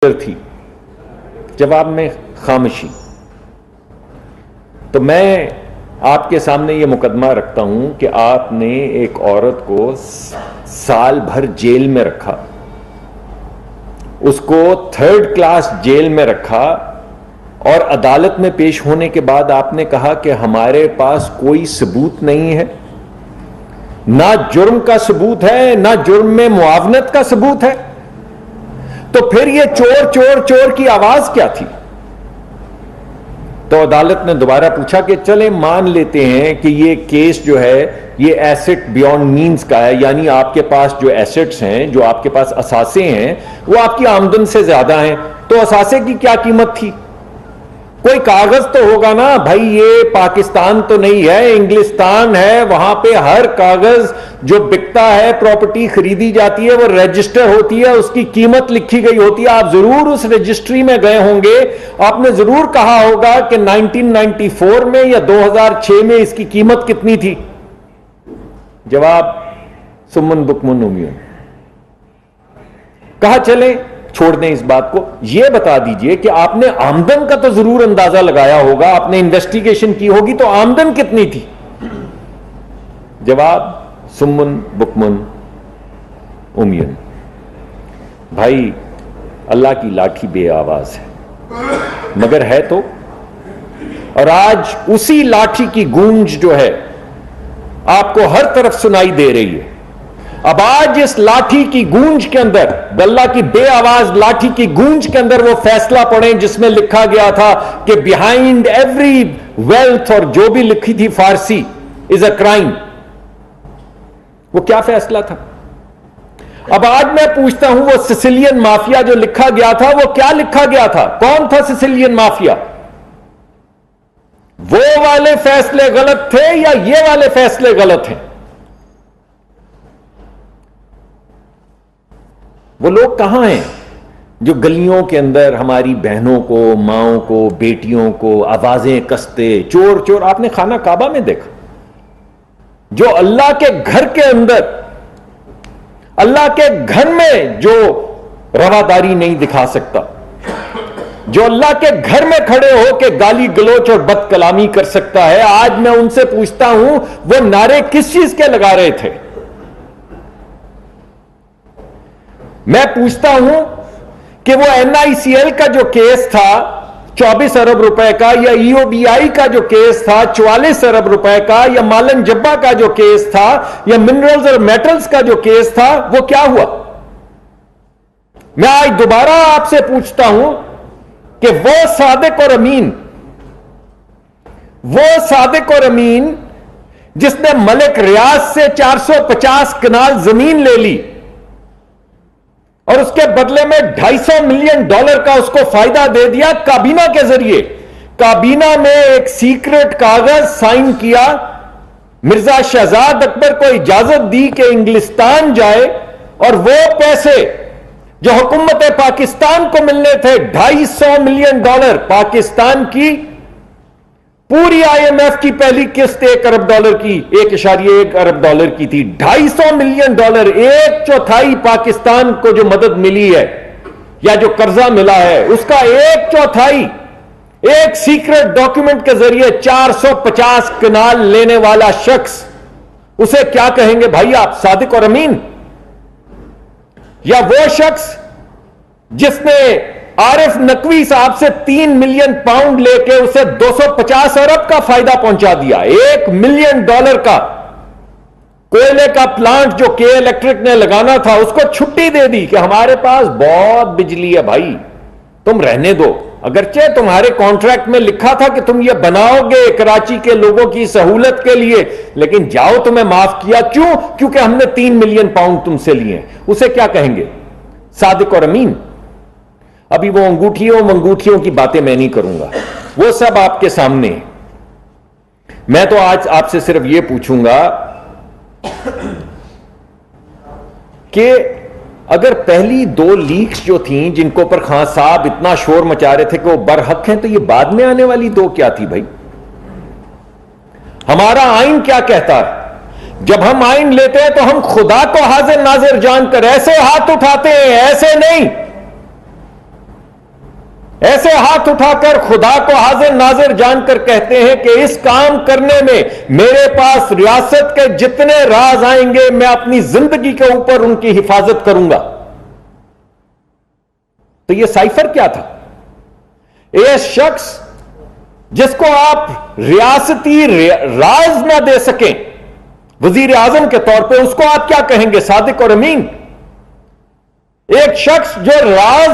تھی، جواب میں خاموشی۔ تو میں آپ کے سامنے یہ مقدمہ رکھتا ہوں کہ آپ نے ایک عورت کو سال بھر جیل میں رکھا، اس کو 3rd کلاس جیل میں رکھا، اور عدالت میں پیش ہونے کے بعد آپ نے کہا کہ ہمارے پاس کوئی ثبوت نہیں ہے، نہ جرم کا ثبوت ہے نہ جرم میں معاونت کا ثبوت ہے، تو پھر یہ چور چور چور کی آواز کیا تھی؟ تو عدالت نے دوبارہ پوچھا کہ چلیں مان لیتے ہیں کہ یہ کیس جو ہے یہ ایسٹ بیونڈ مینز کا ہے، یعنی آپ کے پاس جو ایسٹس ہیں، جو آپ کے پاس اثاثے ہیں، وہ آپ کی آمدن سے زیادہ ہیں، تو اثاثے کی کیا قیمت تھی؟ کوئی کاغذ تو ہوگا نا بھائی، یہ پاکستان تو نہیں ہے، انگلستان ہے، وہاں پہ ہر کاغذ جو بکتا ہے، پراپرٹی خریدی جاتی ہے، وہ رجسٹر ہوتی ہے، اس کی قیمت لکھی گئی ہوتی ہے۔ آپ ضرور اس رجسٹری میں گئے ہوں گے، آپ نے ضرور کہا ہوگا کہ 1994 میں یا 2006 میں اس کی قیمت کتنی تھی؟ جواب سمن بکمن امیون۔ کہا چلیں چھوڑ دیں اس بات کو، یہ بتا دیجئے کہ آپ نے آمدن کا تو ضرور اندازہ لگایا ہوگا، آپ نے انویسٹیگیشن کی ہوگی، تو آمدن کتنی تھی؟ جواب سمن بکمن امیون۔ بھائی اللہ کی لاٹھی بے آواز ہے، مگر ہے تو، اور آج اسی لاٹھی کی گونج جو ہے آپ کو ہر طرف سنائی دے رہی ہے۔ اب آج اس لاٹھی کی گونج کے اندر، اللہ کی بے آواز لاٹھی کی گونج کے اندر وہ فیصلہ پڑھیں جس میں لکھا گیا تھا کہ بیہائنڈ ایوری ویلتھ، اور جو بھی لکھی تھی فارسی، از اے کرائم۔ وہ کیا فیصلہ تھا؟ اب آج میں پوچھتا ہوں وہ سسیلین مافیا جو لکھا گیا تھا، وہ کیا لکھا گیا تھا؟ کون تھا سسیلین مافیا؟ وہ والے فیصلے غلط تھے یا یہ والے فیصلے غلط ہیں؟ وہ لوگ کہاں ہیں جو گلیوں کے اندر ہماری بہنوں کو، ماؤں کو، بیٹیوں کو آوازیں کستے چور چور؟ آپ نے خانہ کعبہ میں دیکھا، جو اللہ کے گھر کے اندر، اللہ کے گھر میں جو رواداری نہیں دکھا سکتا، جو اللہ کے گھر میں کھڑے ہو کے گالی گلوچ اور بد کلامی کر سکتا ہے، آج میں ان سے پوچھتا ہوں وہ نعرے کس چیز کے لگا رہے تھے؟ میں پوچھتا ہوں کہ وہ NICL کا جو کیس تھا 24 ارب روپے کا، یا EOBI کا جو کیس تھا 44 ارب روپے کا، یا مالن جبا کا جو کیس تھا، یا منرلز اور میٹلز کا جو کیس تھا، وہ کیا ہوا؟ میں آج دوبارہ آپ سے پوچھتا ہوں کہ وہ صادق اور امین جس نے ملک ریاض سے 450 کنال زمین لے لی اور اس کے بدلے میں $250 ملین کا اس کو فائدہ دے دیا کابینہ کے ذریعے، کابینہ میں ایک سیکرٹ کاغذ سائن کیا، مرزا شہزاد اکبر کو اجازت دی کہ انگلستان جائے، اور وہ پیسے جو حکومت پاکستان کو ملنے تھے $250 ملین، پاکستان کی پوری IMF کی پہلی قسط $1 ارب کی، $1.1 ارب کی تھی، $250 ملین، 1/4 پاکستان کو جو مدد ملی ہے یا جو قرضہ ملا ہے، اس کا 1/4 ایک سیکرٹ ڈاکیومنٹ کے ذریعے 450 کنال لینے والا شخص، اسے کیا کہیں گے بھائی آپ؟ صادق اور امین؟ یا وہ شخص جس نے عارف نقوی صاحب سے 3 ملین پاؤنڈ لے کے اسے 250 ارب کا فائدہ پہنچا دیا، $1 ملین کا کوئلے کا پلانٹ جو کے الیکٹرک نے لگانا تھا، اس کو چھٹی دے دی کہ ہمارے پاس بہت بجلی ہے بھائی، تم رہنے دو، اگرچہ تمہارے کانٹریکٹ میں لکھا تھا کہ تم یہ بناؤ گے کراچی کے لوگوں کی سہولت کے لیے، لیکن جاؤ تمہیں معاف کیا، کیوں؟ کیونکہ ہم نے 3 ملین پاؤنڈ تم سے لیے۔ اسے کیا کہیں گے؟ صادق اور امین؟ ابھی وہ انگوٹھیوں کی باتیں میں نہیں کروں گا، وہ سب آپ کے سامنے ہیں۔ میں تو آج آپ سے صرف یہ پوچھوں گا کہ اگر پہلی 2 لیکس جو تھیں جن کو پر خان صاحب اتنا شور مچا رہے تھے کہ وہ برحق ہیں، تو یہ بعد میں آنے والی 2 کیا تھی بھائی؟ ہمارا آئین کیا کہتا ہے؟ جب ہم آئین لیتے ہیں تو ہم خدا کو حاضر ناظر جان کر ایسے ہاتھ اٹھاتے ہیں، ایسے نہیں۔ ایسے ہاتھ اٹھا کر خدا کو حاضر ناظر جان کر کہتے ہیں کہ اس کام کرنے میں میرے پاس ریاست کے جتنے راز آئیں گے میں اپنی زندگی کے اوپر ان کی حفاظت کروں گا. تو یہ سائفر کیا تھا؟ یہ شخص جس کو آپ ریاستی راز نہ دے سکیں وزیر اعظم کے طور پہ، اس کو آپ کیا کہیں گے؟ صادق اور امین. ایک شخص جو راز